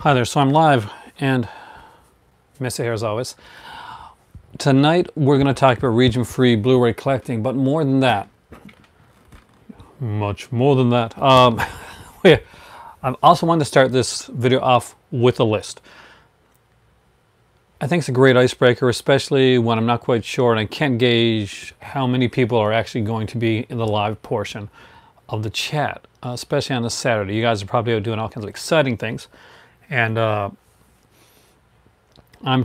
Hi there, so I'm live and messy hair as always. Tonight we're going to talk about region-free Blu-ray collecting, but more than that, much more than that. I also wanted to start this video off with a list. I think it's a great icebreaker, especially when I'm not quite sure and I can't gauge how many people are actually going to be in the live portion of the chat, especially on this Saturday. You guys are probably out doing all kinds of exciting things. And I'm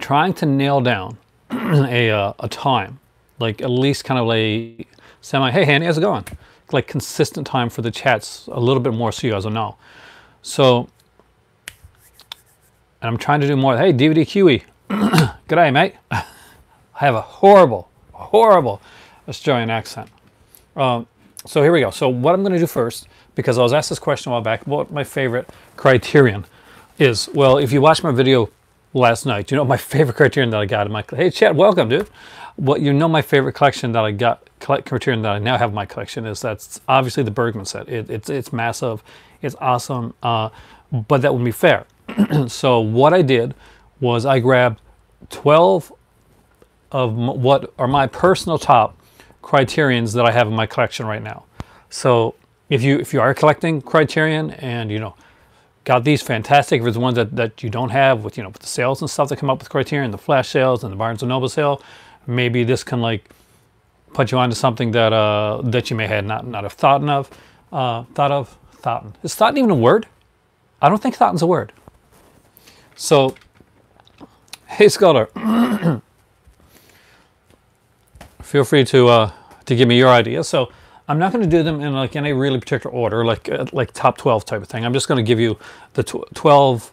trying to nail down a time, like at least kind of like semi, hey Handy, how's it going? Like consistent time for the chats a little bit more so you guys will know. So, and I'm trying to do more. Hey, DVD QE. G'day, mate. I have a horrible Australian accent. So here we go. So what I'm going to do first, because I was asked this question a while back, what my favorite Criterion is. Well, if you watched my video last night, you know my favorite Criterion that I got in my, hey Chad, welcome dude. Well, you know my favorite collection that I got, Criterion that I now have in my collection is that's obviously the Bergman set. It's massive, it's awesome, but that wouldn't be fair. So what I did was I grabbed 12 of what are my personal top Criterions that I have in my collection right now. So if you are collecting Criterion and you know got these fantastic, if it's ones that you don't have with, you know, with the sales and stuff that come up with Criterion, the flash sales and the Barnes & Noble sale, maybe this can like put you onto something that that you may have not have thought of. Is thought even a word? I don't think thought's a word. So, hey Scholar, feel free to give me your ideas. So I'm not going to do them in like any really particular order, like top 12 type of thing. I'm just going to give you the 12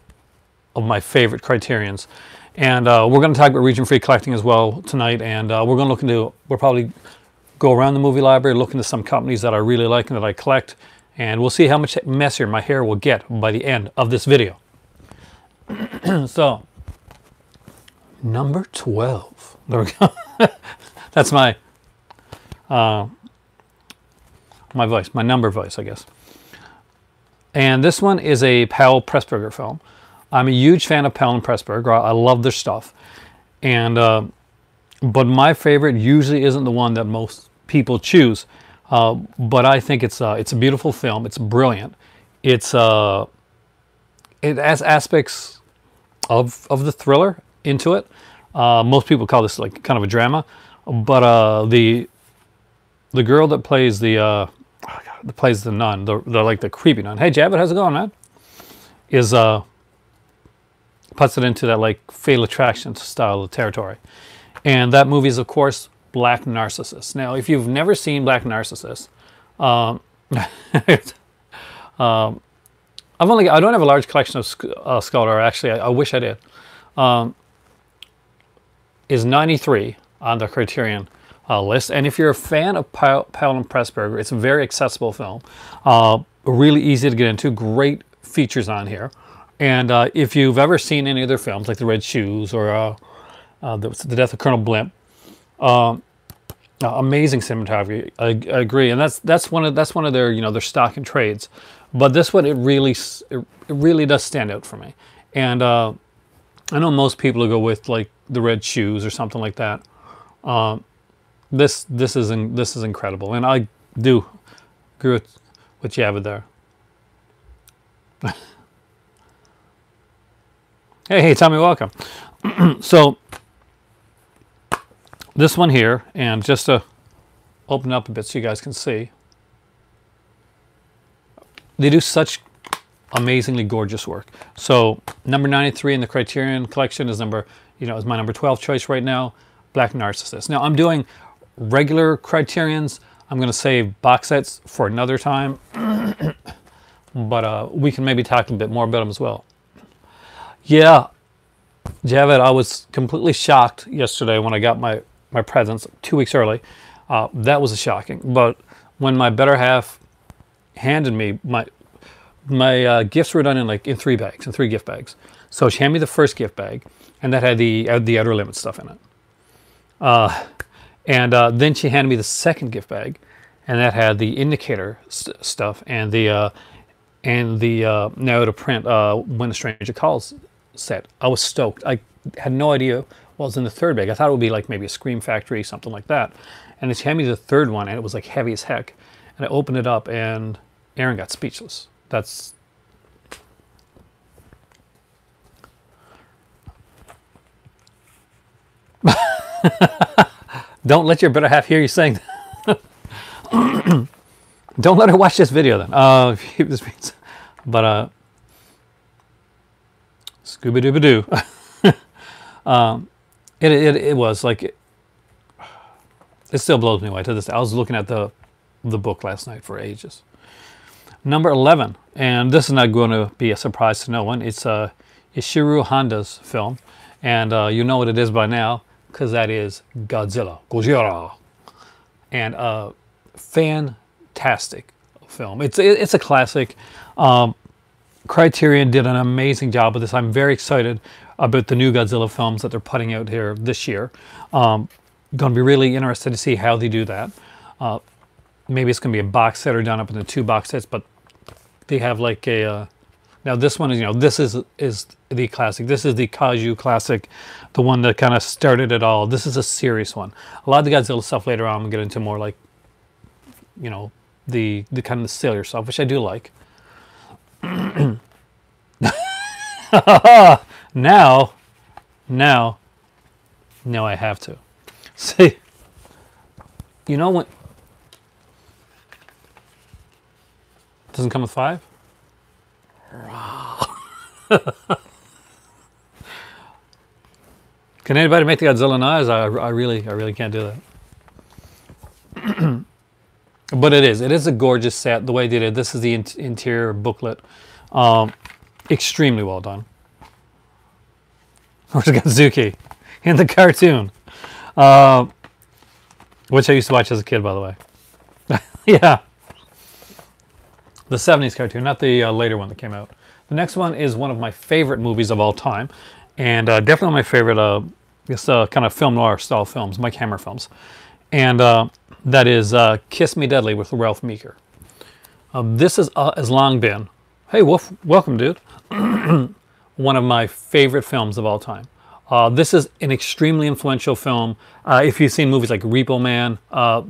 of my favorite Criterions, and we're going to talk about region-free collecting as well tonight. And we're going to look into, we'll probably go around the movie library, look into some companies that I really like and that I collect, and we'll see how much messier my hair will get by the end of this video. So, number 12. There we go. That's my my voice, my number voice, I guess. And this one is a Powell Pressburger film. I'm a huge fan of Powell and Pressburger. I love their stuff. And but my favorite usually isn't the one that most people choose. But I think it's a beautiful film. It's brilliant. It has aspects of the thriller into it. Most people call this like kind of a drama. But the girl that plays the nun, the like the creepy nun. Hey Jabbit, how's it going, man? Is puts it into that like Fatal Attraction style of territory. And that movie is of course Black Narcissus. Now, if you've never seen Black Narcissus, I don't have a large collection of Scholar. Actually, I wish I did. Is 93 on the Criterion list, and if you're a fan of Powell and Pressburger, it's a very accessible film, really easy to get into, great features on here. And if you've ever seen any of their films like The Red Shoes or The Death of Colonel Blimp, amazing cinematography. I agree, and that's one of their, you know, their stock and trades. But this one, it really does stand out for me. And I know most people will go with like The Red Shoes or something like that. This is incredible, and I do agree with Javid there. hey Tommy, welcome. So this one here, and just to open up a bit so you guys can see, they do such amazingly gorgeous work. So number 93 in the Criterion collection is my number 12 choice right now, Black Narcissus. Now I'm doing regular Criterions. I'm going to save box sets for another time, but we can maybe talk a bit more about them as well. Yeah, Javed, I was completely shocked yesterday when I got my presents 2 weeks early. That was shocking. But when my better half handed me my gifts were done in three gift bags. So she handed me the first gift bag, and that had the Outer Limits stuff in it. And then she handed me the second gift bag, and that had the Indicator stuff and the and the now to print When a Stranger Calls set. I was stoked. I had no idea what was in the third bag. I thought it would be like maybe a Scream Factory, something like that. And they handed me the third one, and it was like heavy as heck. And I opened it up, and Aaron got speechless. That's... Don't let your better half hear you saying that. Don't let her watch this video then. But Scooby-Dooby-Doo. It was like... It still blows me away to this day. I was looking at the book last night for ages. Number 11, and this is not going to be a surprise to no one. It's Ishiro Honda's film, and you know what it is by now, because that is Gojira. And fantastic film. It's a classic. Criterion did an amazing job with this. I'm very excited about the new Godzilla films that they're putting out here this year. Going to be really interested to see how they do that. Maybe it's going to be a box set or done up into 2 box sets, but they have like a... now this one is, this is the classic. This is the Kaiju classic, the one that kind of started it all. This is a serious one. A lot of the Godzilla stuff later on, we'll get into more like, the kind of the sillier stuff, which I do like. Now I have to. See, when... Doesn't come with 5? Can anybody make the Godzilla noise? I really can't do that. But it is a gorgeous set. The way they did it. This is the interior booklet. Extremely well done. Where's Godzuki? In the cartoon. Which I used to watch as a kid, by the way. Yeah. The 70s cartoon, not the later one that came out. The next one is one of my favorite movies of all time. And definitely my favorite, kind of film noir style films, Mike Hammer films. And that is Kiss Me Deadly with Ralph Meeker. This has long been, hey Wolf, welcome dude, one of my favorite films of all time. This is an extremely influential film. If you've seen movies like Repo Man,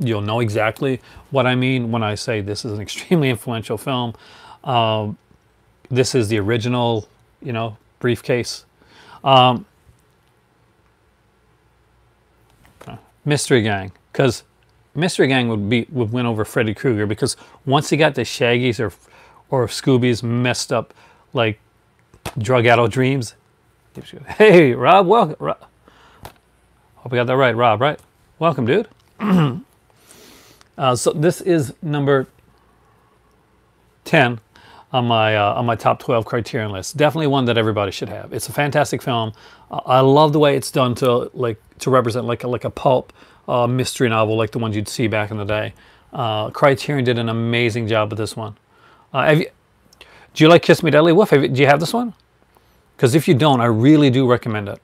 you'll know exactly what I mean when I say this is an extremely influential film. This is the original, briefcase. Mystery Gang, because Mystery Gang would win over Freddy Krueger, because once he got the Shaggy's or Scooby's messed up like drug-addled dreams. Hey, Rob, welcome. Hope I got that right, Rob, right? Welcome, dude. So this is number 10 on my top 12 Criterion list. Definitely one that everybody should have. It's a fantastic film. I love the way it's done to represent like a pulp mystery novel, like the ones you'd see back in the day. Criterion did an amazing job with this one. Do you like Kiss Me Deadly, Wolf? Do you have this one? Because if you don't, I really do recommend it.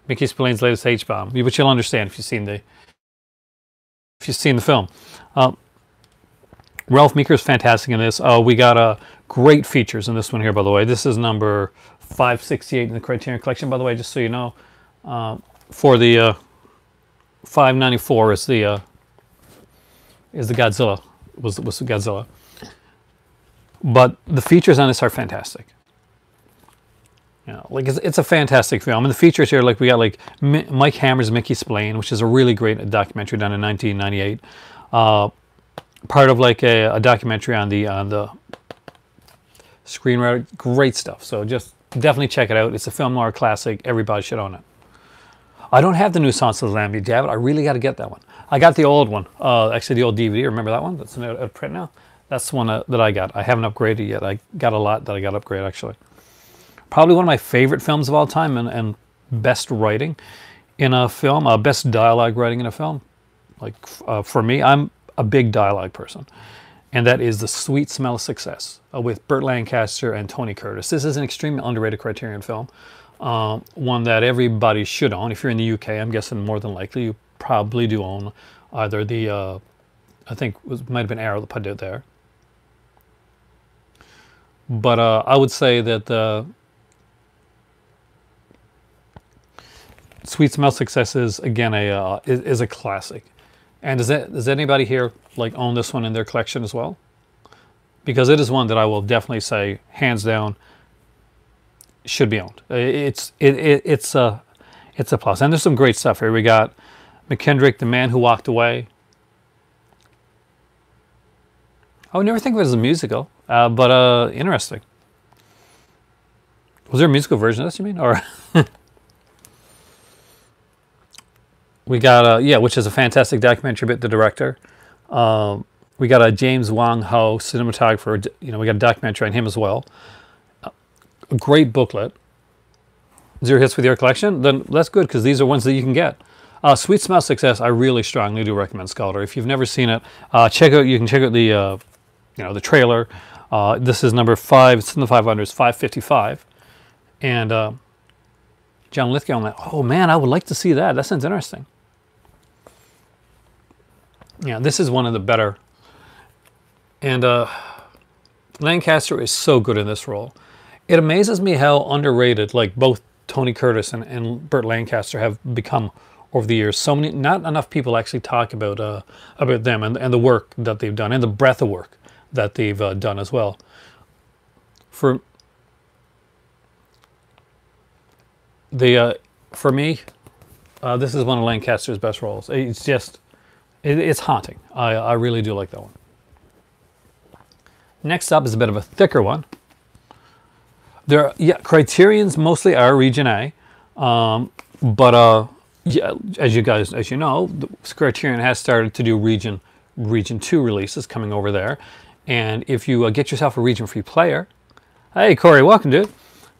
Mickey Spillane's latest H-bomb, which you'll understand if you've seen the film. Ralph Meeker is fantastic in this. We got great features in this one here, by the way. This is number 568 in the Criterion Collection, by the way, just so you know. For the 594 is the Godzilla. Was the Godzilla. But the features on this are fantastic. It's a fantastic film. And the features here, like we got like Mike Hammer's Mickey Spillane, which is a really great documentary done in 1998. Part of like a documentary on the screenwriter. Great stuff. So just definitely check it out. It's a film noir classic. Everybody should own it. I don't have the new Silence of the Lambs. Do you have it? I really got to get that one. I got the old one. Actually, the old DVD. Remember that one? That's out of print now. That's the one that I got. I haven't upgraded yet. I got a lot that I got to upgrade, actually. Probably one of my favorite films of all time, and best writing in a film, best dialogue writing in a film. For me, I'm a big dialogue person. And that is The Sweet Smell of Success with Burt Lancaster and Tony Curtis. This is an extremely underrated Criterion film. One that everybody should own. If you're in the UK, I'm guessing more than likely you probably do own either the, I think it might have been Arrow that put it there. But I would say that the Sweet Smell Success is again is a classic. And does anybody here like own this one in their collection as well? Because it is one that I will definitely say, hands down, should be owned. It's a plus. And there's some great stuff here. We got McKendrick, The Man Who Walked Away. I would never think of it as a musical, but interesting. Was there a musical version of this, you mean? Or we got, yeah, which is a fantastic documentary about the director. We got a James Wong Ho cinematographer. You know, we got a documentary on him as well. A great booklet. 0 hits with your collection? Then that's good, because these are ones that you can get. Sweet Smell Success, I really strongly do recommend, Scalder. If you've never seen it, you can check out the, the trailer. This is number 5. It's in the 500s, 555. And John Lithgow, I'm like, oh man, I would like to see that. That sounds interesting. Yeah, this is one of the better. And Lancaster is so good in this role. It amazes me how underrated, like, both Tony Curtis and Burt Lancaster have become over the years. So many, not enough people actually talk about them and the work that they've done and the breadth of work that they've done as well. For me, this is one of Lancaster's best roles. It's just, it's haunting. I really do like that one. Next up is a bit of a thicker one. Criterion's mostly are Region A, but yeah, as you know, Criterion has started to do Region 2 releases coming over there. And if you get yourself a Region Free player, hey Corey, welcome, dude.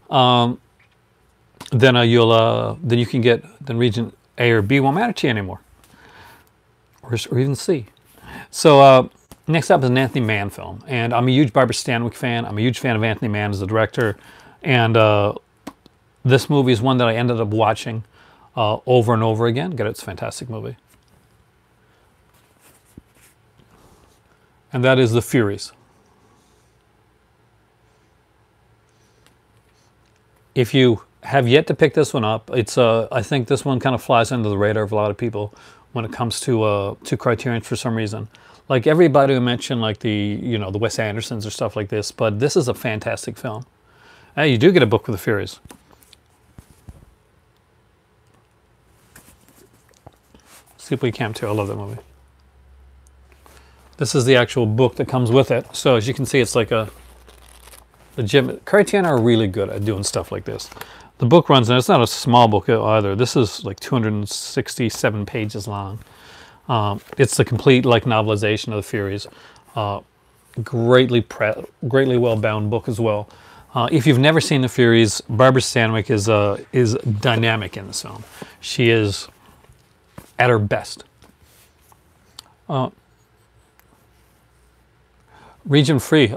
Then you can get Region A or B won't matter to you anymore, or even C. So next up is an Anthony Mann film, and I'm a huge Barbara Stanwyck fan. I'm a huge fan of Anthony Mann as a director, and this movie is one that I ended up watching over and over again. It's a fantastic movie, and that is The Furies. If you have yet to pick this one up, it's I think this one kind of flies under the radar of a lot of people when it comes to Criterion for some reason. Like everybody who mentioned, like the Wes Andersons or stuff like this, but this is a fantastic film. Hey, you do get a book with The Furies. Sleepaway Camp 2, I love that movie. This is the actual book that comes with it. So as you can see, it's like a legitimate. Criterion are really good at doing stuff like this. The book runs, and it's not a small book either. This is like 267 pages long. It's the complete like novelization of The Furies. Greatly well-bound book as well. If you've never seen The Furies, Barbara Stanwyck is dynamic in this film. She is at her best. Region Free.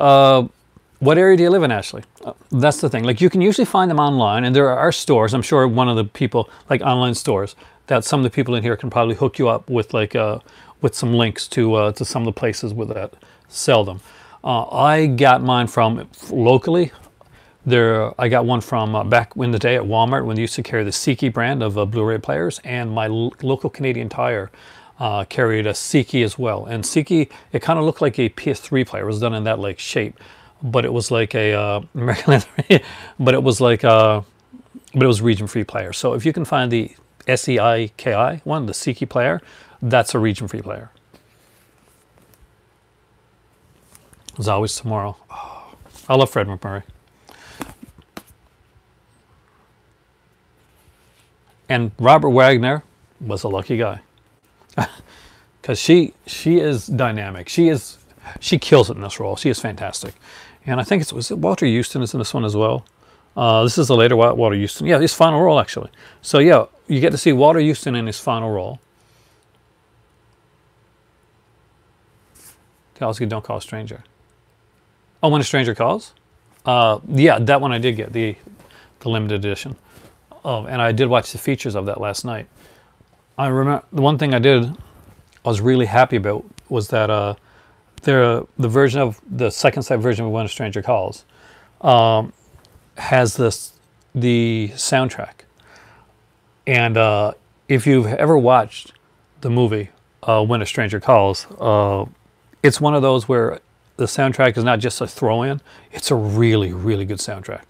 What area do you live in, Ashley? That's the thing. Like, you can usually find them online, and there are stores. I'm sure one of the people, like online stores, that some of the people in here can probably hook you up with, like, with some links to some of the places that sell them. I got mine from locally. I got one from back in the day at Walmart when they used to carry the Seiki brand of Blu-ray players, and my local Canadian Tire carried a Seiki as well. And Seiki, it kind of looked like a PS3 player. It was done in that like shape. But it was like a but it was region free player. So if you can find the SEIKI one, the Seiki player, that's a region free player. There's Always Tomorrow. Oh, I love Fred McMurray. And Robert Wagner was a lucky guy, because she is dynamic. She kills it in this role. She is fantastic. And I think was it Walter Houston is in this one as well. This is the later Walter Houston. Yeah, his final role, actually. So yeah, you get to see Walter Houston in his final role. Tells you don't call a stranger. Oh, When a Stranger Calls? Yeah, that one I did get, the limited edition. And I did watch the features of that last night. I remember the one thing I was really happy about was that the version of the second sight version of When a Stranger Calls has the soundtrack. And if you've ever watched the movie When a Stranger Calls, it's one of those where the soundtrack is not just a throw-in, it's a really, really good soundtrack.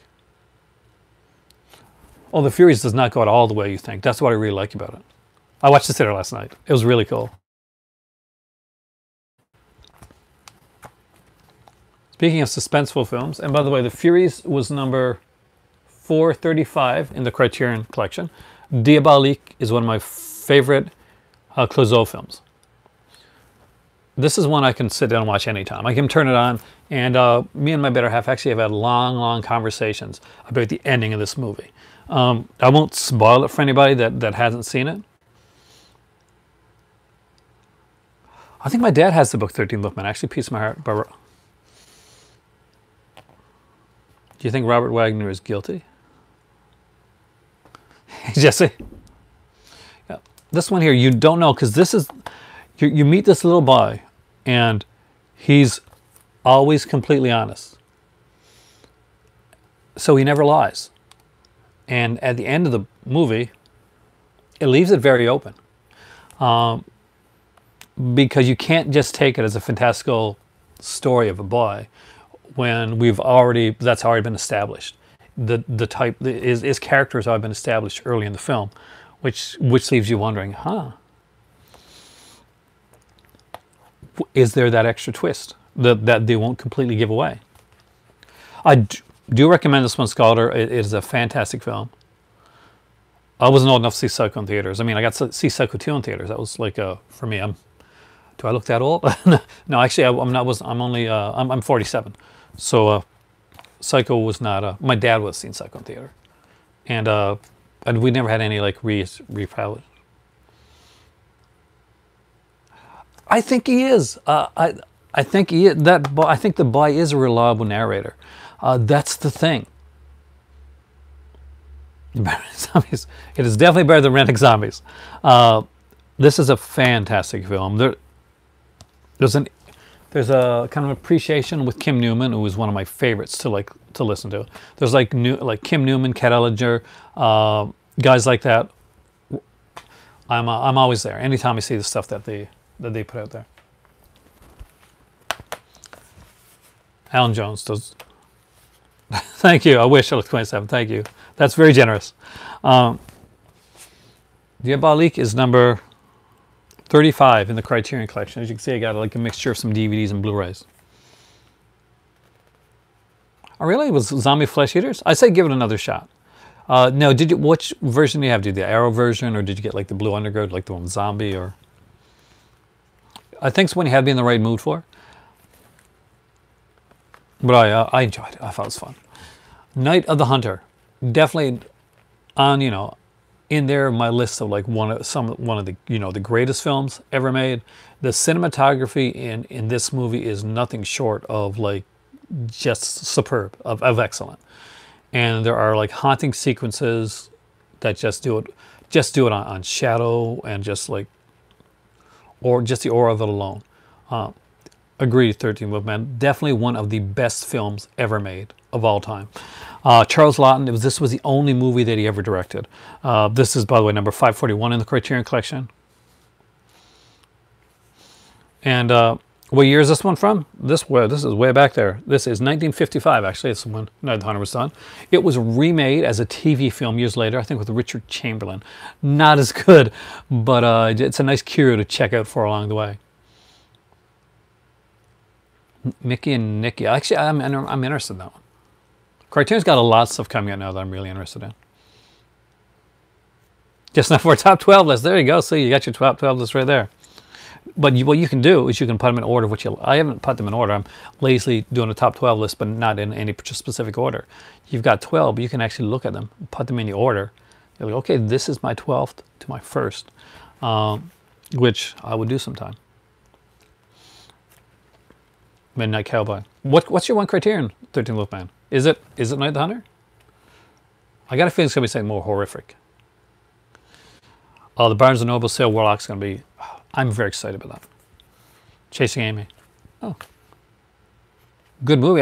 Oh, the Furies does not go out all the way you think. That's what I really like about it. I watched the theater last night. It was really cool. Speaking of suspenseful films, and by the way, The Furies was number 435 in the Criterion collection. Diabolique is one of my favorite Clouseau films. This is one I can sit down and watch anytime. I can turn it on, and me and my better half actually have had long, long conversations about the ending of this movie. I won't spoil it for anybody that hasn't seen it. I think my dad has the book 13 Wolfmen. Actually, piece of my heart. But do you think Robert Wagner is guilty? Jesse? Yeah. This one here, you don't know, because this is, you meet this little boy, and he's always completely honest. So he never lies. And at the end of the movie, it leaves it very open. Because you can't just take it as a fantastical story of a boy when that's already been established. His characters have been established early in the film, which leaves you wondering, is there that extra twist that they won't completely give away? I do recommend this one, Scalder. It is a fantastic film. I wasn't old enough to see Psycho in theaters. I mean, I got to see Psycho 2 in theaters. That was like for me. Do I look that old? No, actually, I'm not. I'm only. I'm 47. So Psycho was not. My dad was seeing Psycho in theater, and we never had any like repilot. I think he is. I think he is, I think the boy is a reliable narrator. That's the thing. Zombies. It is definitely better than Renting Zombies. This is a fantastic film. There's a kind of appreciation with Kim Newman, who is one of my favorites to listen to. There's like Kim Newman, Kat Ellinger, guys like that. I'm always there anytime I see the stuff that they put out there. Alan Jones does. Thank you. I wish I looked 27. Thank you. That's very generous. Diabolique is number 35 in the Criterion collection. As you can see, I got like a mixture of some DVDs and Blu-rays. Oh, really? It was Zombie Flesh Eaters? I say give it another shot. No, which version do you have? Did you the Arrow version, or did you get like the Blue Underground, like the one with Zombie, or? I think it's one you had to be in the right mood for. But I enjoyed it. I thought it was fun. Night of the Hunter, definitely on in there my list of like one of the the greatest films ever made. The cinematography in this movie is nothing short of like just superb, of excellent. And there are like haunting sequences that just do it on shadow and just like, or just the aura of it alone. Agreed, 13 Wolfmen. Definitely one of the best films ever made of all time. Charles Laughton, this was the only movie that he ever directed. This is, by the way, number 541 in the Criterion collection. And what year is this one from? This is way back there. This is 1955, actually. It's when Night of the Hunter was done. It was remade as a TV film years later, I think with Richard Chamberlain. Not as good, but it's a nice curio to check out for along the way. Mickey and Nicky. Actually, I'm interested in that one. Criterion's got a lot of stuff coming out now that I'm really interested in. Just now for a top 12 list. There you go. See, you got your top 12 list right there. But what you can do is you can put them in order. I haven't put them in order. I'm lazily doing a top 12 list, but not in any specific order. You've got 12, but you can actually look at them, put them in the order. You're like, okay, this is my 12th to my 1st, which I would do sometime. Midnight Cowboy. What's your one Criterion 13 Wolfman? Is it Night of the Hunter? I got a feeling it's going to be something more horrific. The Barnes & Noble sale Warlock's going to be... I'm very excited about that. Chasing Amy. Oh. good movie.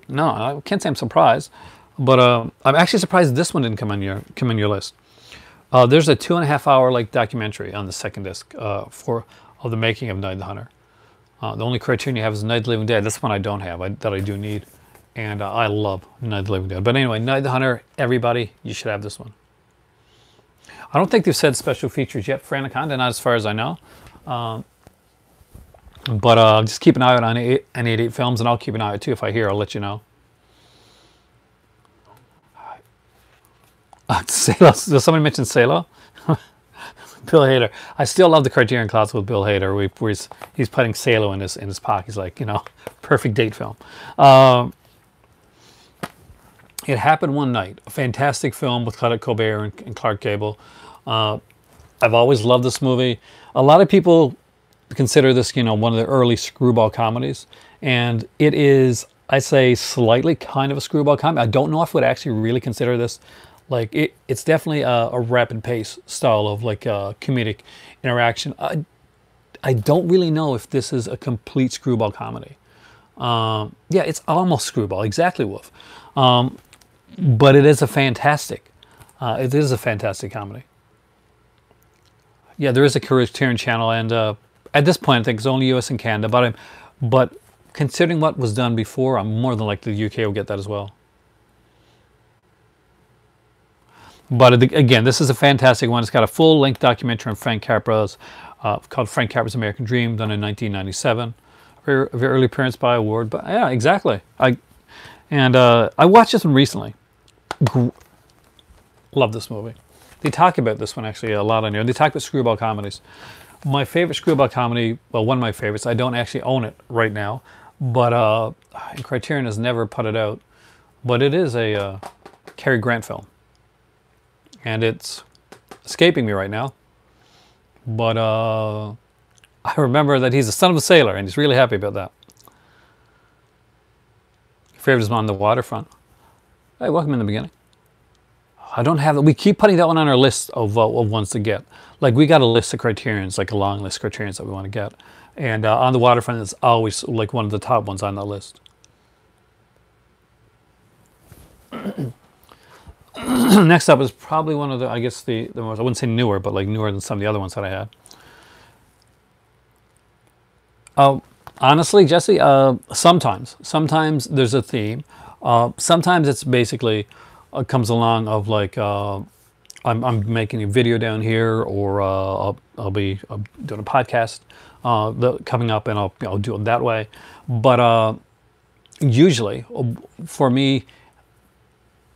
No, I can't say I'm surprised, but I'm actually surprised this one didn't come on your list. There's a 2.5 hour like documentary on the second disc of the making of Night of the Hunter. The only Criterion you have is Night of the Living Dead. This one I don't have, that I do need. And I love Night of the Living Dead. But anyway, Night of the Hunter, everybody, you should have this one. I don't think they've said special features yet for Anaconda, not as far as I know. But just keep an eye out on 88 Films, and I'll keep an eye out too. If I hear, I'll let you know. Does somebody mention Salo? Bill Hader. I still love the Criterion Closet with Bill Hader, where he's putting Salo in his pocket. He's like, perfect date film. It Happened One Night, a fantastic film with Claudette Colbert and Clark Gable. I've always loved this movie. A lot of people consider this, one of the early screwball comedies, and it is, I'd say, slightly kind of a screwball comedy. I don't know if I would actually really consider this like it's definitely a rapid pace style of like comedic interaction. I don't really know if this is a complete screwball comedy. Yeah, it's almost screwball, exactly, Wolf. But it is a fantastic comedy. Yeah, there is a Criterion channel, and at this point I think it's only US and Canada, but considering what was done before, I'm more than likely the UK will get that as well. But again, this is a fantastic one. It's got a full-length documentary on Frank Capra's called Frank Capra's American Dream, done in 1997. Very early appearance by Award, but yeah, exactly. I watched this one recently. Love this movie. They talk about this one actually a lot on here. They talk about screwball comedies. My favorite screwball comedy, well, one of my favorites. I don't actually own it right now, but Criterion has never put it out. But it is a Cary Grant film. And it's escaping me right now. But I remember that he's the son of a sailor, and he's really happy about that. Favorite is On the Waterfront. Hey, welcome in the beginning. I don't have that. We keep putting that one on our list of ones to get. Like, we got a list of Criterions, like a long list of Criterions that we want to get. And On the Waterfront is always like one of the top ones on that list. Next up is probably one of the, I guess, the most, I wouldn't say newer, but like newer than some of the other ones that I had. Honestly, Jesse, sometimes there's a theme. Sometimes it's basically comes along of like I'm making a video down here, or I'll be doing a podcast coming up, and I'll do it that way. But usually, for me,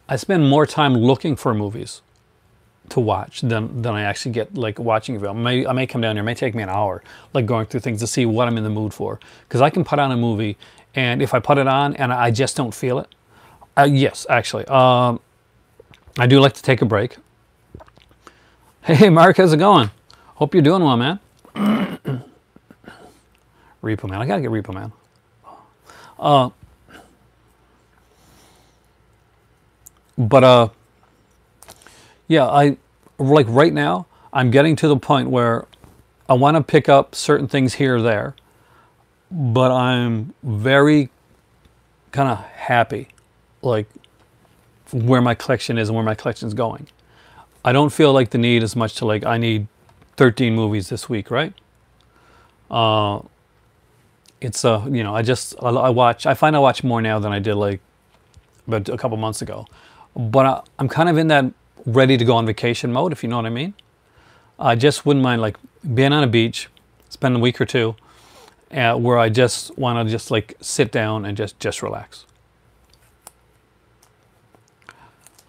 I spend more time looking for movies to watch than I actually get like watching a film. I may come down here, it may take me an hour, like going through things to see what I'm in the mood for. Because I can put on a movie, and if I put it on and I just don't feel it, yes, actually, I do like to take a break. Hey, Mark, how's it going? Hope you're doing well, man. Repo Man, I gotta get Repo Man. But yeah, I like right now I'm getting to the point where I want to pick up certain things here or there, but I'm very kind of happy like where my collection is and where my collection's going. I don't feel like the need as much to like I need 13 movies this week, right? It's I find I watch more now than I did like about a couple months ago. But I'm kind of in that ready to go on vacation mode, if you know what I mean. I just wouldn't mind like being on a beach, spend a week or two, where I just want to just like sit down and just relax.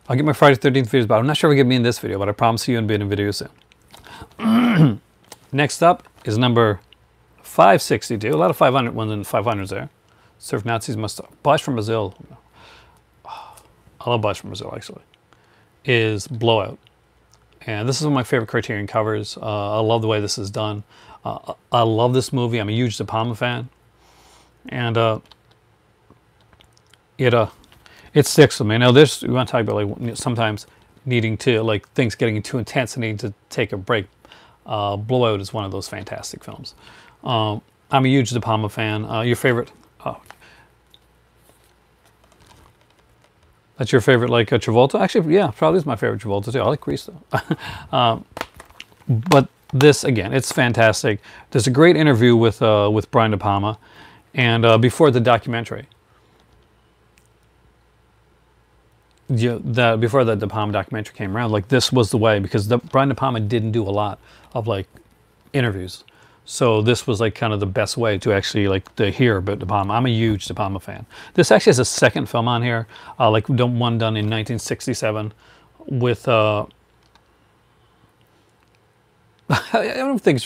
I'll get my Friday 13th videos, but I'm not sure if it'll get me in this video, but I promise you I'll be in a video soon. Next up is number 562. A lot of 500 ones and 500s there. Surf Nazis must have. Bosch from Brazil. I love Bosch from Brazil, actually. Is Blowout. And this is one of my favorite Criterion covers. I love the way this is done. I love this movie. I'm a huge De Palma fan. And it sticks with me. Now, we want to talk about like sometimes needing to, like things getting too intense and needing to take a break. Blowout is one of those fantastic films. I'm a huge De Palma fan. Your favorite? That's your favorite, like Travolta? Actually, yeah, probably is my favorite Travolta too. I like Grease though. But this again, it's fantastic. There's a great interview with Brian De Palma, and before the documentary. Before the De Palma documentary came around, like this was the way, because Brian De Palma didn't do a lot of like interviews, so this was like kind of the best way to actually like to hear about De Palma. I'm a huge De Palma fan. This actually has a second film on here, like one done in 1967 with I don't think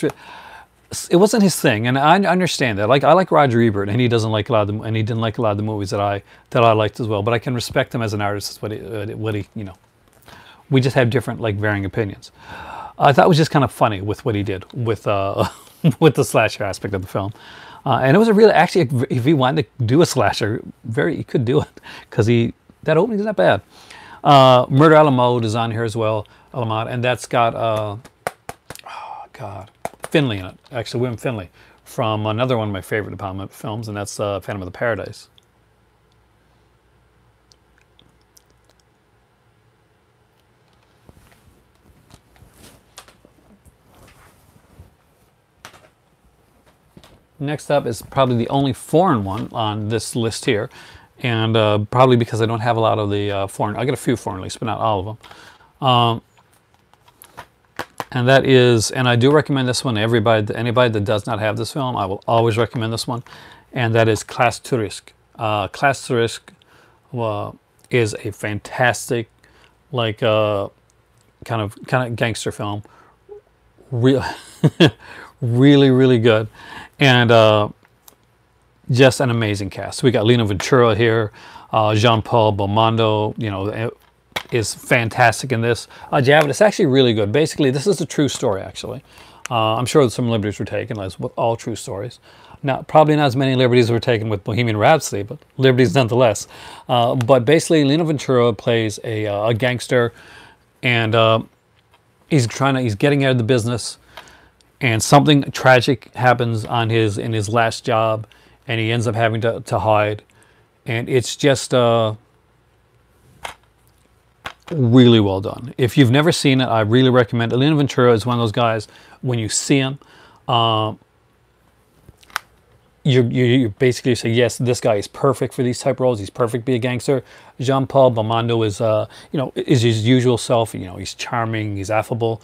it wasn't his thing, and I understand that. Like I like Roger Ebert, and he doesn't like a lot of and he didn't like a lot of the movies that I liked as well. But I can respect him as an artist. What he you know, we just have different like varying opinions. I thought it was just kind of funny with what he did with with the slasher aspect of the film, and it was a really actually if he wanted to do a slasher, he could do it because that opening is not bad. Murder a la Mode is on here as well, and that's got oh God. Finley in it, actually William Finley, from another one of my favorite De Palma films, and that's Phantom of the Paradise. Next up is probably the only foreign one on this list here, and probably because I don't have a lot of the foreign. I got a few foreign releases, but not all of them. And that is, and I do recommend this one to anybody that does not have this film. I will always recommend this one, and that is Classe Touriste. Classe Touriste is a fantastic, like kind of gangster film. Real, really good, and just an amazing cast. We got Lino Ventura here, Jean-Paul Belmondo. You know, is fantastic in this. Javid, it's actually really good. Basically, this is a true story, actually. I'm sure some liberties were taken, as with all true stories. Probably not as many liberties were taken with Bohemian Rhapsody, but liberties nonetheless. But basically, Lino Ventura plays a gangster, and he's getting out of the business, and something tragic happens in his last job, and he ends up having to hide. And it's just really well done. If you've never seen it, I really recommend it. Lino Ventura is one of those guys, when you see him, you basically say, yes, this guy is perfect for these type roles. He's perfect to be a gangster. Jean-Paul Belmondo is, is his usual self. You know, he's charming, he's affable,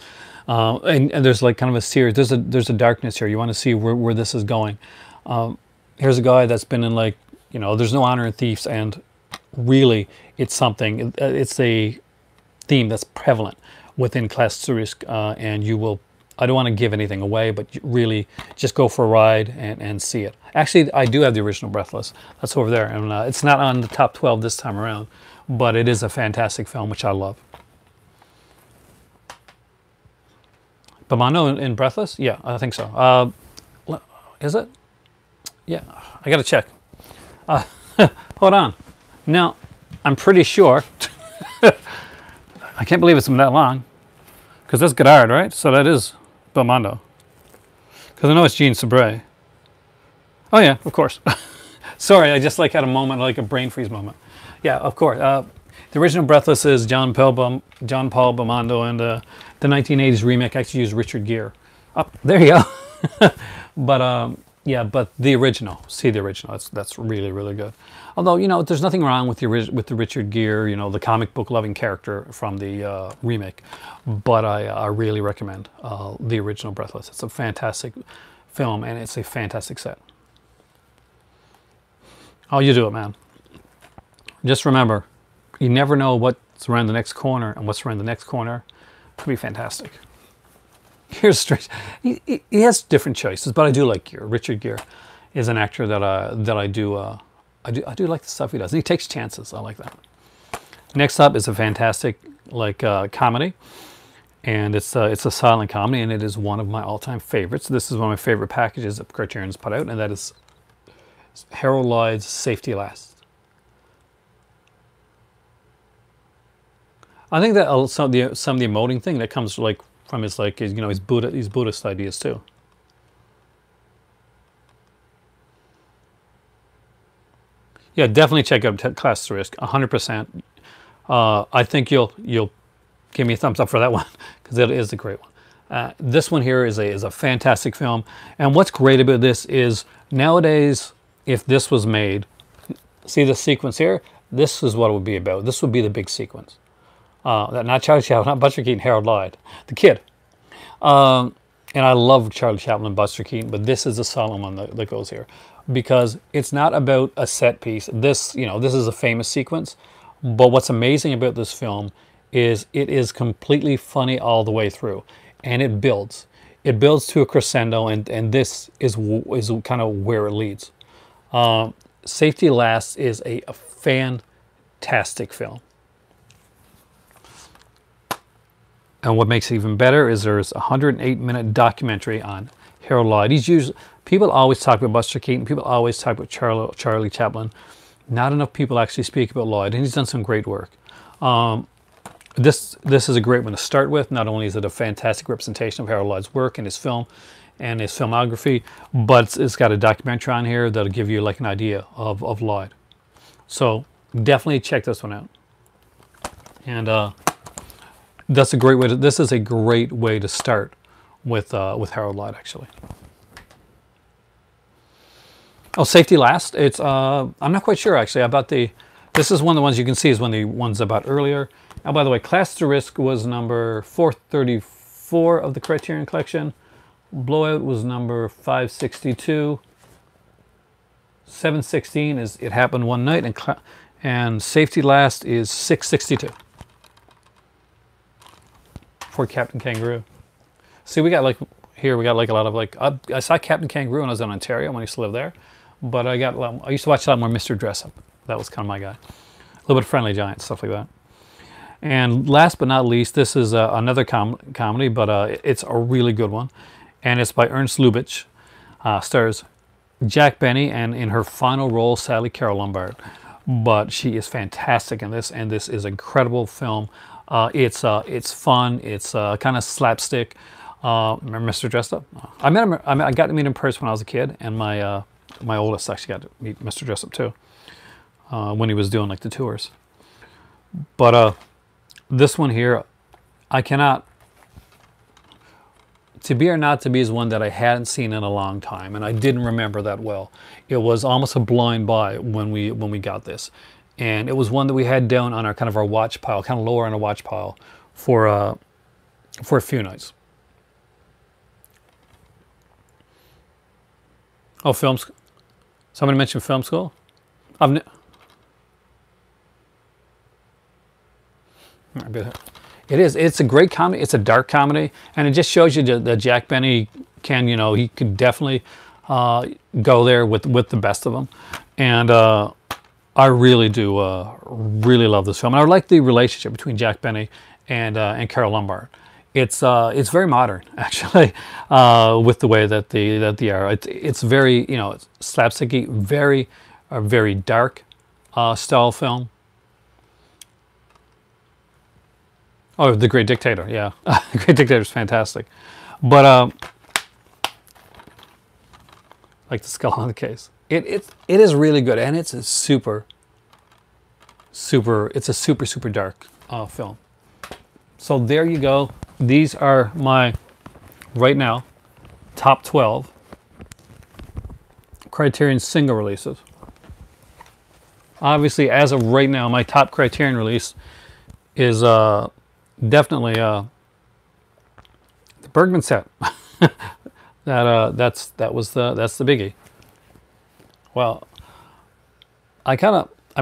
and there's like kind of a serious. There's a darkness here. You want to see where this is going. Here's a guy that's been in like, There's No Honor in Thieves, and really, it's something. It's a theme that's prevalent within Classe Touriste, and you will. I don't want to give anything away, but really just go for a ride and see it. Actually, I do have the original Breathless. That's over there, and it's not on the top 12 this time around, but it is a fantastic film, which I love. Belmondo in Breathless? Yeah, I think so. Is it? Yeah, I got to check. Hold on. Now, I'm pretty sure. I can't believe it's been that long, because that's Godard, right? So that is Belmondo. Because I know it's Jean Sabret. Oh yeah, of course. Sorry, I just like had a moment, like a brain freeze moment. Yeah, of course. The original Breathless is Jean-Paul Belmondo, and the 1980s remake actually used Richard Gere. Oh, there you go. But yeah, but the original. See the original. That's really, really good. Although, there's nothing wrong with the Richard Gere, the comic book loving character from the remake. But I really recommend the original Breathless. It's a fantastic film, and it's a fantastic set. Oh, you do it, man. Just remember, you never know what's around the next corner, and what's around the next corner could be fantastic. Here's straight. He has different choices, but I do like Gere. Richard Gere is an actor that I do like the stuff he does. And he takes chances. I like that. Next up is a fantastic comedy, and it's a silent comedy, and it is one of my all-time favorites. This is one of my favorite packages that Crierion's put out, and that is Harold Lloyd's Safety Last. I think that some of the emoting thing that comes from his Buddhist ideas too. Yeah, definitely check out Classe Touriste, 100%. I think you'll give me a thumbs up for that one because it is a great one. This one here is a fantastic film, and what's great about this is nowadays, if this was made, see the sequence here. This is what it would be about. This would be the big sequence. Not Charlie Chaplin, not Buster Keaton, Harold Lloyd, the kid. And I love Charlie Chaplin and Buster Keaton, but this is a solemn one that goes here because it's not about a set piece. This, this is a famous sequence, but what's amazing about this film is it is completely funny all the way through, and it builds. It builds to a crescendo, and this is kind of where it leads. Safety Last is a fantastic film. And what makes it even better is there's a 108-minute documentary on Harold Lloyd. People always talk about Buster Keaton. People always talk about Charlie Chaplin. Not enough people actually speak about Lloyd, and he's done some great work. This is a great one to start with. Not only is it a fantastic representation of Harold Lloyd's work and his film and his filmography, but it's got a documentary on here that'll give you like an idea of Lloyd. So definitely check this one out. And that's a great way to. This is a great way to start with Harold Lloyd, actually. Oh, Safety Last. It's I'm not quite sure actually about the. This is one of the ones you can see is one of the ones about earlier. And by the way, Class to Risk was number 434 of the Criterion Collection. Blowout was number 562. 716 is It Happened One Night, and Safety Last is 662. For Captain Kangaroo. See, we got like a lot of I saw Captain Kangaroo when I was in Ontario when I used to live there, but I used to watch a lot more Mr. Dressup. That was kind of my guy. A little bit of Friendly Giant, stuff like that. And last but not least, this is another comedy, but it's a really good one, and it's by Ernst Lubitsch. Stars Jack Benny, and in her final role, Sally Carol Lombard. But she is fantastic in this, and this is an incredible film. It's fun. It's kind of slapstick. Remember Mr. Dressup? I met him. I got to meet him in person when I was a kid, and my oldest actually got to meet Mr. Dressup too when he was doing like the tours. But this one here, I cannot. To Be or Not to Be is one that I hadn't seen in a long time, and I didn't remember that well. It was almost a blind buy when we got this. And it was one that we had down on our watch pile, kind of lower on a watch pile for a few nights. Oh, film school. Somebody mentioned film school. It is. It's a great comedy. It's a dark comedy, and it just shows you that Jack Benny can, he could definitely go there with the best of them, and. I really do really love this film. And I like the relationship between Jack Benny and Carol Lombard. It's very modern actually with the way that they are. It's very it's slapsticky, very dark style film. Oh, The Great Dictator, yeah, The Great Dictator is fantastic, but like The Skull on the Case. It is really good, and it's a super dark film. So there you go. These are my right now top 12 Criterion single releases. Obviously, as of right now, my top Criterion release is definitely the Bergman set. That's the biggie. Well, I'm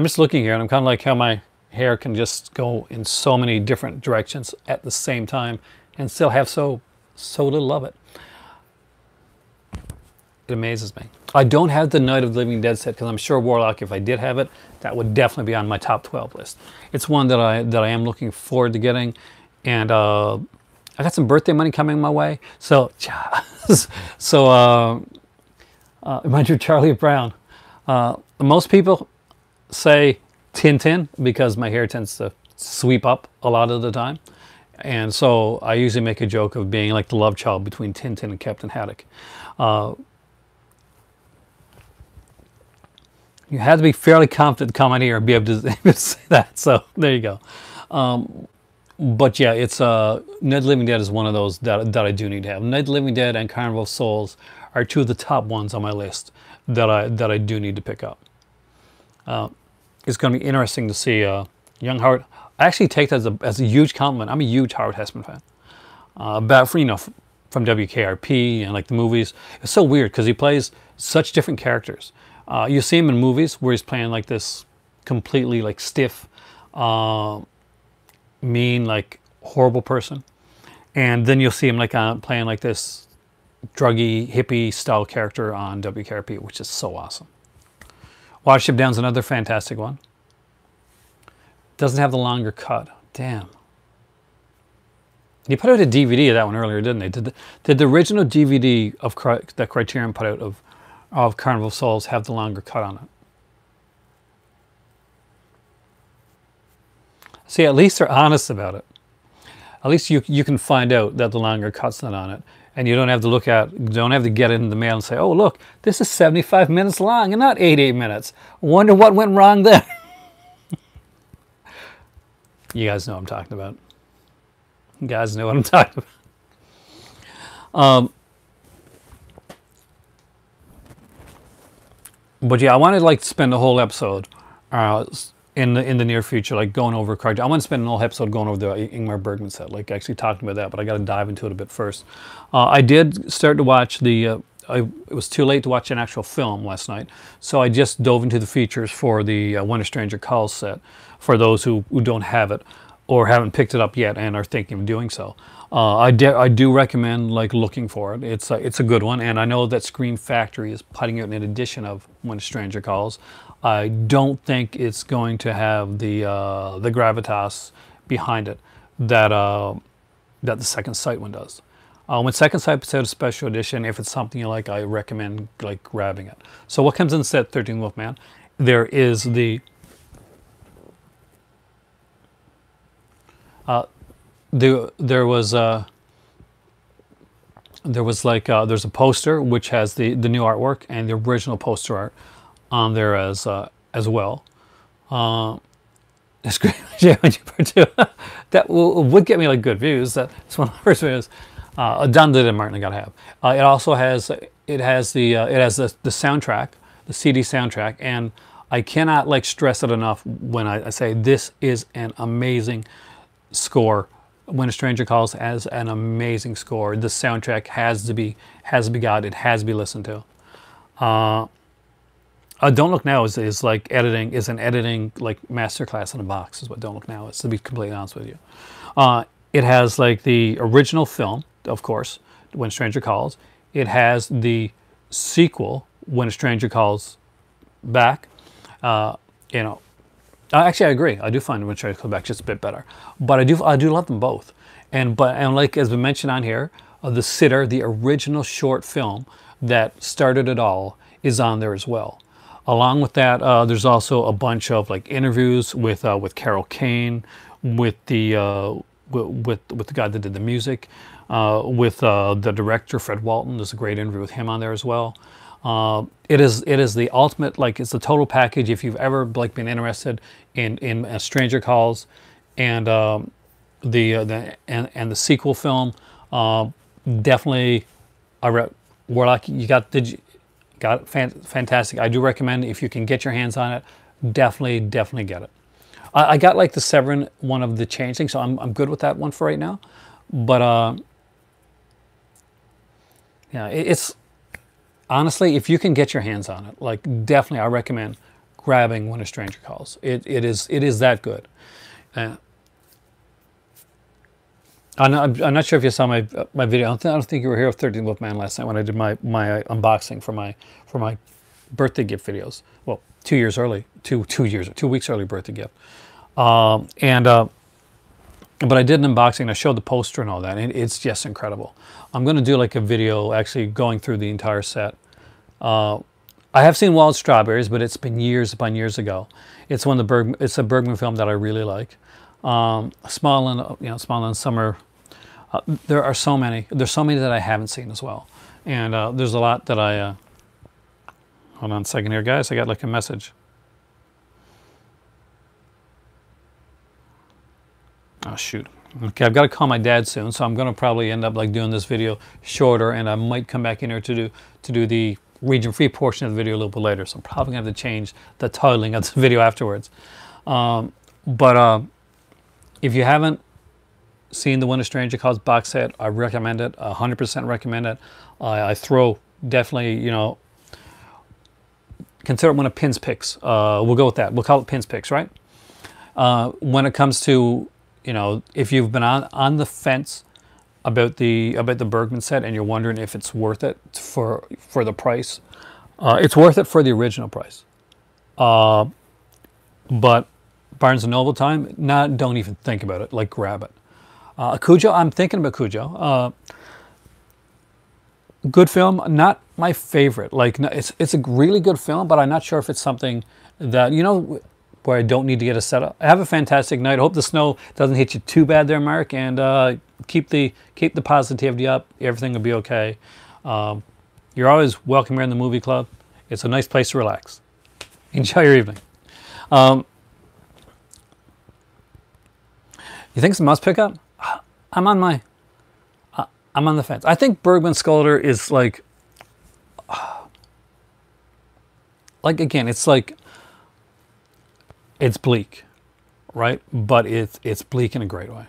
just looking here, and I'm kind of like how my hair can just go in so many different directions at the same time and still have so little of it. It amazes me. I don't have the Night of the Living Dead set because I'm sure Warlock, if I did have it, that would definitely be on my top 12 list. It's one that I am looking forward to getting, and I got some birthday money coming my way. So remind you of Charlie Brown. Most people say Tintin because my hair tends to sweep up a lot of the time, and so I usually make a joke of being like the love child between Tintin and Captain Haddock. You had to be fairly confident to come on here and be able to say that. So there you go. But yeah, it's Night Living Dead is one of those that I do need to have. Night Living Dead and Carnival of Souls are two of the top ones on my list that I do need to pick up. It's going to be interesting to see young Howard. I actually take that as a huge compliment. I'm a huge Howard Hesseman fan. From WKRP and like the movies. It's so weird because he plays such different characters. You see him in movies where he's playing like this completely like stiff, mean, like horrible person, and then you'll see him like playing like this druggy hippie style character on WKRP, which is so awesome. Watership Down's another fantastic one. Doesn't have the longer cut. Damn. They put out a DVD of that one earlier, didn't they? Did the original DVD of that Criterion put out of Carnival of Souls have the longer cut on it? See, at least they're honest about it. At least you can find out that the longer cut's not on it, and you don't have to get it in the mail and say, "Oh, look, this is 75 minutes long and not 88 minutes. Wonder what went wrong there." You guys know what I'm talking about. You guys know what I'm talking about. But yeah, I wanted to spend the whole episode in the near future, like going over Criterion. I want to spend an whole episode going over the Ingmar Bergman set, like actually talking about that. But I got to dive into it a bit first. I did start to watch it was too late to watch an actual film last night, so I just dove into the features for the When a Stranger Calls set. For those who don't have it or haven't picked it up yet and are thinking of doing so, I do recommend looking for it. It's a good one, and I know that Scream Factory is putting out an edition of When a Stranger Calls. I don't think it's going to have the gravitas behind it that the Second Sight one does. When Second Sight puts out a special edition, if it's something you like, I recommend grabbing it. So what comes in set 13 Wolfman? There is the there's a poster which has the new artwork and the original poster art on there as well. It's great. That would get me good views. That's one of the first videos. Don did it, Martin. I gotta have. It also has the soundtrack, the CD soundtrack, and I cannot stress it enough when I say this is an amazing score. When a Stranger Calls has an amazing score. The soundtrack has to be got. It has to be listened to. Don't Look Now is an editing masterclass in a box. Is what Don't Look Now is, to be completely honest with you. It has the original film, of course, When a Stranger Calls. It has the sequel, When a Stranger Calls Back. Actually, I agree. I do find When a Stranger Calls Back just a bit better, but I do love them both. And as we mentioned on here, The Sitter, the original short film that started it all, is on there as well. Along with that, there's also a bunch of interviews with Carol Kane, with the guy that did the music, with the director Fred Walton. There's a great interview with him on there as well. It is the ultimate, it's the total package. If you've ever been interested in A Stranger Calls and the sequel film, definitely Warlock. You got fantastic. I do recommend, if you can get your hands on it, definitely get it. I got the Severin one of the Changeling, so I'm good with that one for right now. But yeah, it's honestly, if you can get your hands on it, definitely I recommend grabbing When a Stranger Calls. It is that good. I'm not sure if you saw my video. I don't think you were here with 13 Wolfman last night when I did my unboxing for my birthday gift videos. Well, 2 years early, 2 weeks early birthday gift. But I did an unboxing and I showed the poster and all that, and it's just incredible. I'm going to do a video actually going through the entire set. I have seen Wild Strawberries, but it's been years upon years ago. It's it's a Bergman film that I really like. Small and Summer. There are so many. There's so many that I haven't seen as well, and there's a lot that I. Hold on a second here, guys. I got a message. Oh shoot. Okay, I've got to call my dad soon, so I'm going to probably end up like doing this video shorter, and I might come back in here to do the region free portion of the video a little bit later. So I'm probably going to have to change the titling of the video afterwards. But if you haven't seen the When a Stranger Calls box set, I recommend it. 100% recommend it. I throw definitely, you know, consider it one of Pin's picks. We'll go with that. We'll call it Pin's picks, right? When it comes to, you know, if you've been on the fence about the Bergman set and you're wondering if it's worth it for the price, it's worth it for the original price. But Barnes & Noble time, don't even think about it. Like, grab it. Cujo, I'm thinking about Cujo. Good film, not my favorite. Like, it's a really good film, but I'm not sure if it's something that, you know, where I don't need to get a setup. Have a fantastic night. I hope the snow doesn't hit you too bad there, Mark, and keep the positivity up. Everything will be okay. You're always welcome here in the movie club. It's a nice place to relax. Enjoy your evening. You think it's a must pick up? I'm on the fence. I think Bergman Sculptor is like again, it's like, it's bleak, right? But it's bleak in a great way.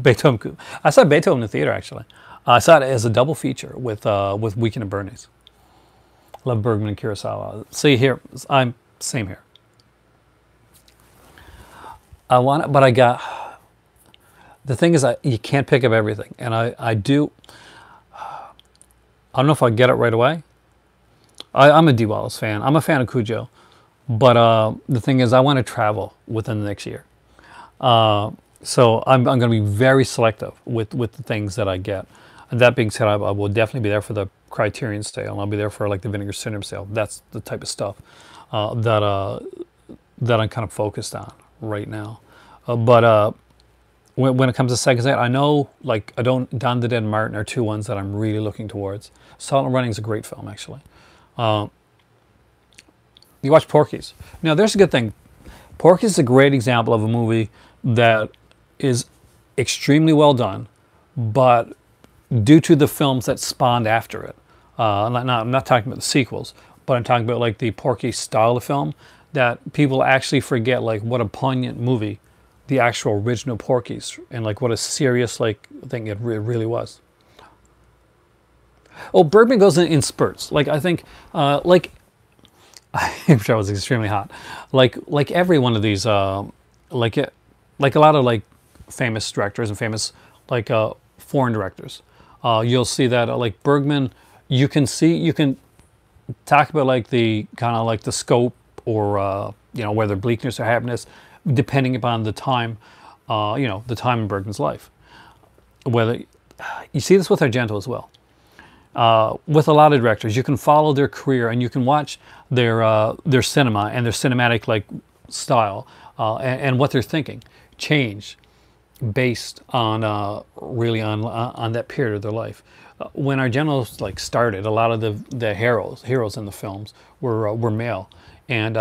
Beethoven. I saw Beethoven in the theater, actually. I saw it as a double feature with Weekend at Bernie's. Love Bergman and Kurosawa. See here, I'm same here. I want it, but I got. The thing is, you can't pick up everything, and I do. I don't know if I get it right away. I'm a D. Wallace fan. I'm a fan of Cujo, but the thing is, I want to travel within the next year. So I'm going to be very selective with the things that I get. And that being said, I will definitely be there for the Criterion sale, and I'll be there for like the Vinegar Syndrome sale. That's the type of stuff that I'm kind of focused on right now. But when it comes to second sight, I know like Dawn of the Dead and Martin are two ones that I'm really looking towards. Silent Running is a great film, actually. You watch Porky's. Now, there's a good thing. Porky's is a great example of a movie that is extremely well done, but due to the films that spawned after it, I'm not talking about the sequels, but I'm talking about like the Porky style of film, that people actually forget like what a poignant movie the actual original Porky's, and like what a serious like thing it really was. Oh, Bergman goes in spurts. Like, I think, like, which I was extremely hot. Like every one of these, like a lot of like famous directors and famous like foreign directors, you'll see that like Bergman, you can talk about like the kind of like the scope or you know, whether bleakness or happiness, depending upon the time, you know, the time in Bergman's life. Whether you see this with Argento as well. With a lot of directors, you can follow their career and you can watch their cinema and their cinematic like style and what they're thinking change based on really on that period of their life. When Argento like started, a lot of the heroes in the films were male, and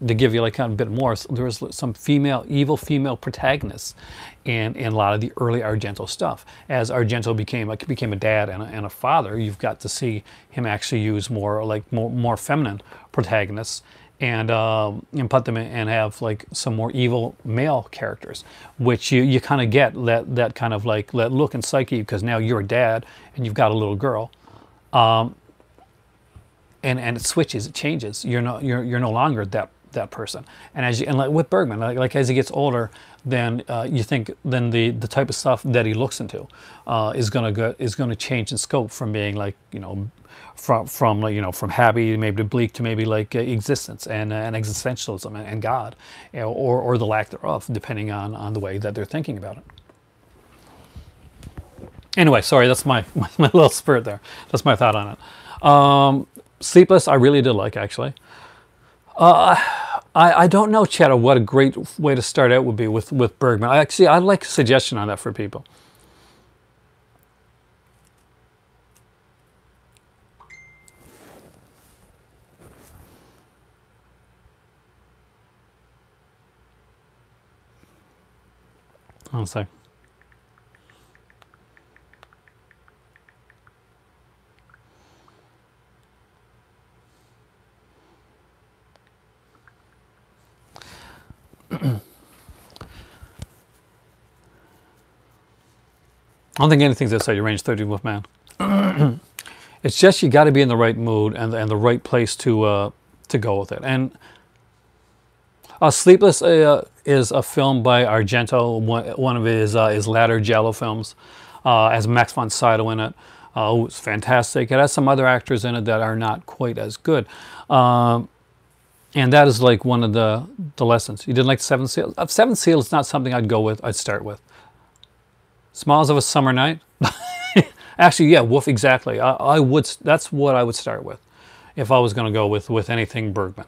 to give you like kind of a bit more, there was some evil female protagonists in a lot of the early Argento stuff. As Argento became a dad and a father, you've got to see him actually use more feminine protagonists and put them in and have like some more evil male characters, which you kind of get that kind of like that look and psyche, because now you're a dad and you've got a little girl. And it switches, it changes. You're no longer that person. And like with Bergman, like as he gets older, then you think then the type of stuff that he looks into is gonna change in scope from being like, you know, from like, you know, from happy maybe to bleak to maybe like existence and existentialism and God, you know, or the lack thereof, depending on the way that they're thinking about it. Anyway, sorry, that's my little spurt there. That's my thought on it. Sleepless, I really did like, actually. I don't know, Cheddar, what a great way to start out would be with Bergman. I'd like a suggestion on that for people. One sec. I don't think anything's outside your range, 30 Wolfman. It's just you got to be in the right mood and the right place to go with it. And Sleepless is a film by Argento, one of his latter Giallo films. Has Max von Sydow in it. It's fantastic. It has some other actors in it that are not quite as good. And that is like one of the lessons. You didn't like Seven Seal? Seven Seal is not something I'd go with. I'd start with. Smiles of a Summer Night. Actually, yeah, Wolf, exactly. I would. That's what I would start with if I was going to go with anything Bergman.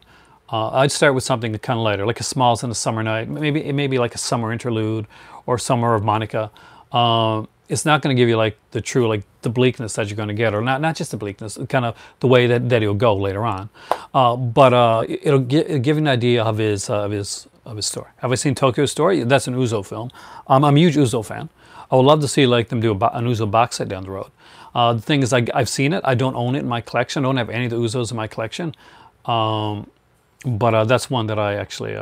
I'd start with something kind of lighter, like a Smiles in a Summer Night. Maybe like a Summer Interlude or Summer of Monica. It's not going to give you like the true, like the bleakness that you're going to get, or not just the bleakness, kind of the way that he'll go later on. But it'll give you an idea of his story. Have I seen Tokyo Story? That's an Uzo film. I'm a huge Uzo fan. I would love to see like them do an Uzo box set down the road. The thing is, I've seen it. I don't own it in my collection. I don't have any of the Uzos in my collection. But that's one that I actually...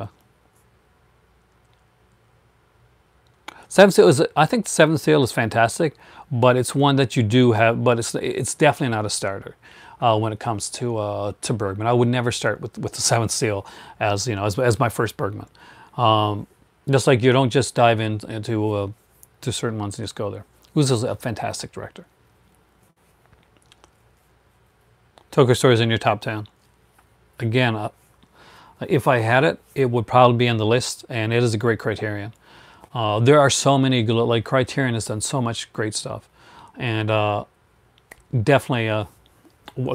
Seven Seal is... I think Seven Seal is fantastic, but it's one that you do have... But it's definitely not a starter when it comes to Bergman. I would never start with the Seventh Seal as, you know, as my first Bergman. Just like you don't just dive into to certain ones and just go there. Uzo's a fantastic director. Tokyo Story is in your top 10. Again, if I had it, it would probably be on the list, and it is a great Criterion. There are so many, like Criterion has done so much great stuff, and definitely a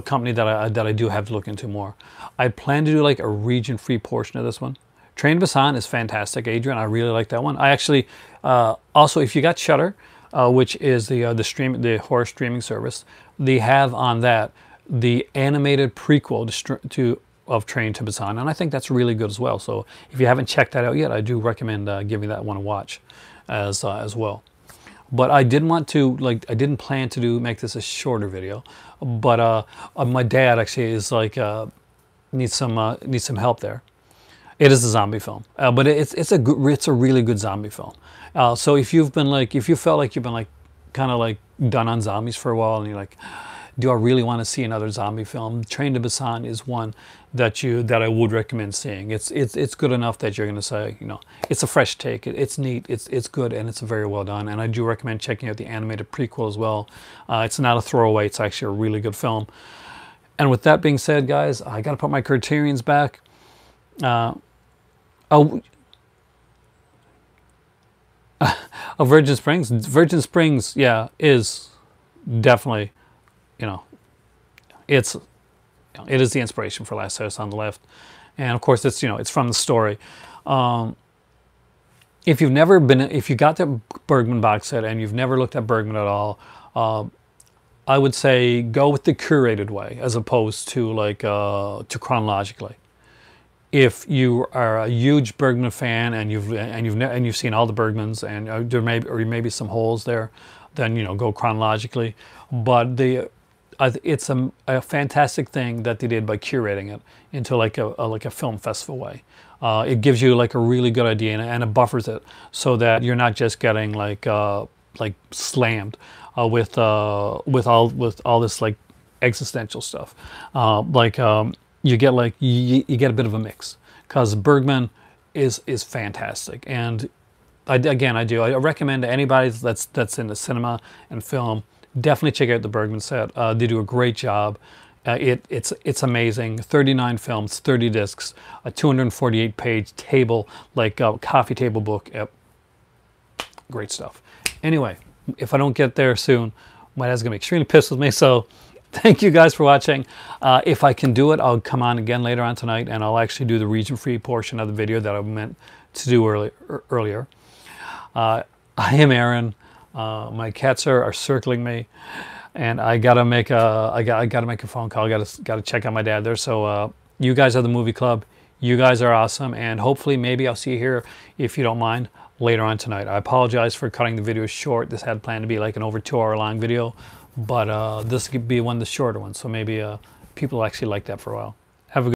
company that I do have to look into more. I plan to do like a region-free portion of this one. Train to Busan is fantastic, Adrian. I really like that one. I actually also, if you got Shudder, which is the horror streaming service, they have on that the animated prequel of Train to Busan, and I think that's really good as well. So if you haven't checked that out yet, I do recommend giving that one a watch as well. But I didn't want to, like, I didn't plan to make this a shorter video, but my dad actually is like needs some help there. It is a zombie film, but it's a really good zombie film. So if you felt like you've been like kind of like done on zombies for a while, and you're like, do I really want to see another zombie film? Train to Busan is one that I would recommend seeing. It's good enough that you're going to say, you know, it's a fresh take. It's neat. It's good, and it's very well done. And I do recommend checking out the animated prequel as well. It's not a throwaway. It's actually a really good film. And with that being said, guys, I got to put my Criterions back. Virgin Springs. Virgin Springs, yeah, is definitely, you know, it is the inspiration for Last House on the Left, and of course it's, you know, it's from the story. If you got the Bergman box set and you've never looked at Bergman at all, I would say go with the curated way as opposed to like to chronologically. If you are a huge Bergman fan and you've seen all the Bergmans, and there may be some holes there, then, you know, go chronologically. But it's a fantastic thing that they did by curating it into like a film festival way. It gives you like a really good idea, and it buffers it so that you're not just getting like slammed with all this like existential stuff. You get a bit of a mix, because Bergman is fantastic, and I recommend to anybody that's in the cinema and film, definitely check out the Bergman set. They do a great job. It's amazing. 39 films, 30 discs, a 248-page table, like a coffee table book. Yep. Great stuff. Anyway, if I don't get there soon, my dad's gonna be extremely pissed with me. So thank you guys for watching. If I can do it, I'll come on again later on tonight, and I'll actually do the region-free portion of the video that I meant to do earlier. I am Aaron. My cats are circling me, and I gotta make a phone call. I gotta check on my dad there. So you guys are the movie club. You guys are awesome, and hopefully maybe I'll see you here, if you don't mind, later on tonight. I apologize for cutting the video short. This had planned to be like an over 2-hour long video, but this could be one of the shorter ones, so maybe people actually like that for a while.